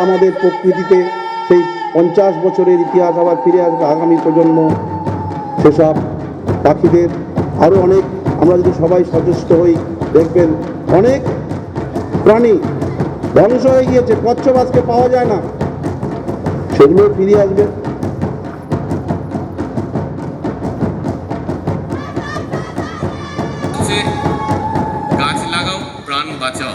আমাদের প্রকৃতিতে সেই 50 বছরের ইতিহাস আবার ফিরে আসবে আগামী প্রজন্ম সেসব পাখিদের আরও অনেক, আমরা যদি সবাই সচেষ্ট হই দেখবেন অনেক প্রাণী ধ্বংস হয়ে গিয়েছে, কচ্ছপ আজকে পাওয়া যায় না, সেগুলো ফিরে আসবে। গাছ লাগাও প্রাণ বাঁচাও।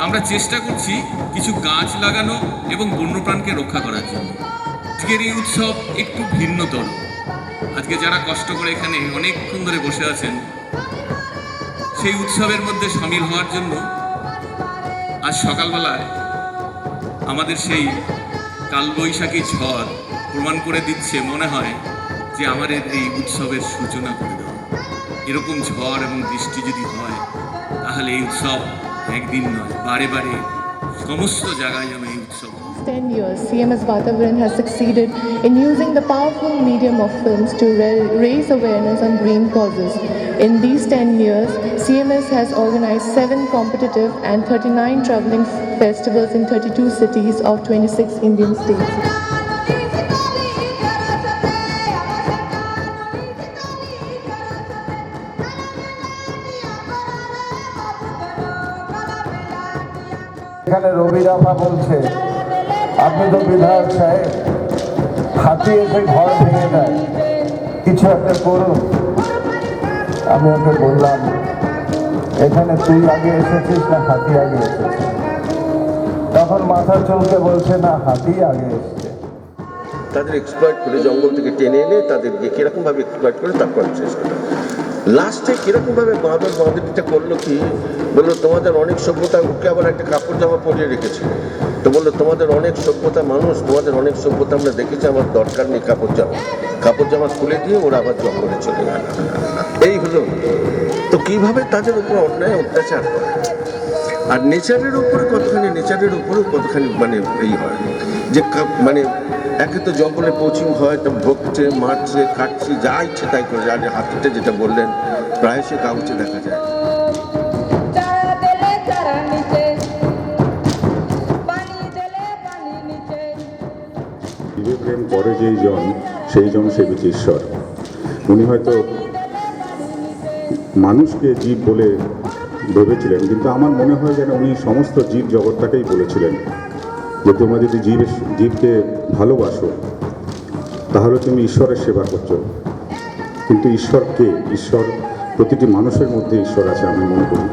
আমরা চেষ্টা করছি কিছু গাছ লাগানো এবং বন্যপ্রাণকে রক্ষা করার জন্য। আজকের এই উৎসব একটু ভিন্নতর। আজকে যারা কষ্ট করে এখানে অনেকক্ষণ ধরে বসে আছেন, সেই উৎসবের মধ্যে সামিল হওয়ার জন্য আজ সকালবেলায় আমাদের সেই কালবৈশাখী ঝড় প্রমাণ করে দিচ্ছে, মনে হয় যে আমাদের এই উৎসবের সূচনা করে দেওয়া। এরকম ঝড় এবং বৃষ্টি যদি হয় তাহলে এই উৎসব একদিন নয়, বারে বারে সমস্ত জায়গায় যেন এই উৎসব। 10 years, CMS Weaver'S has succeeded in using the powerful medium of films to raise awareness on green causes. In these 10 years, CMS has organized 7 competitive and 39 traveling festivals in 32 cities of 26 Indian states. এখানে রবি রাফা বলছে, আপনি তো বিধায়ক সাহেব, হাতি এসে ঘর ভেঙে দেয়, কিছু একটা করুন। আমি ওকে বললাম, এখানে তুই আগে এসেছিস না হাতি আগে এসেছিস? তখন মাথা চলকে বলছে, না হাতি আগে এসছে। তাদের এক্সপ্লয়েট করে জঙ্গল থেকে টেনে এনে তাদেরকে কিরকমভাবে এক্সপ্লয়েট করে তারপর শেষ করে লাস্টে কিরকমভাবে বাঁদরটা করলো কি, বললো তোমাদের অনেক সভ্যতা, ওকে আবার একটা কাপড় জামা পরিয়ে রেখেছে। তো বললো তোমাদের অনেক সভ্যতা মানুষ, তোমাদের অনেক সভ্যতা আমরা দেখেছি, আমার দরকার নেই কাপড় জামা খুলে দিয়ে ওরা আবার জঙ্গলে চলে গেল। এই হলো তো কিভাবে তাদের উপর অন্যায় অত্যাচার করে। আর নেচারের উপরে কতখানি মানে এই হয় যে মানে একে তো জঙ্গলে পোচিং হয়, তো ভোগছে, মারছে, কাটছে, যা ইচ্ছে তাই করে। আর হাতিটা যেটা বললেন প্রায় সে কাগজে দেখা যায়। প্রেম করে যেই জন, সেই জন সেবিছে ঈশ্বর। উনি হয়তো মানুষকে জীব বলে ভেবেছিলেন, কিন্তু আমার মনে হয় যেন উনি সমস্ত জীব জগৎটাকেই বলেছিলেন যে তোমরা যদি জীবকে ভালোবাসো তাহলে তুমি ঈশ্বরের সেবা করছো। কিন্তু ঈশ্বর কে? ঈশ্বর প্রতিটি মানুষের মধ্যে ঈশ্বর আছে আমি মনে করি।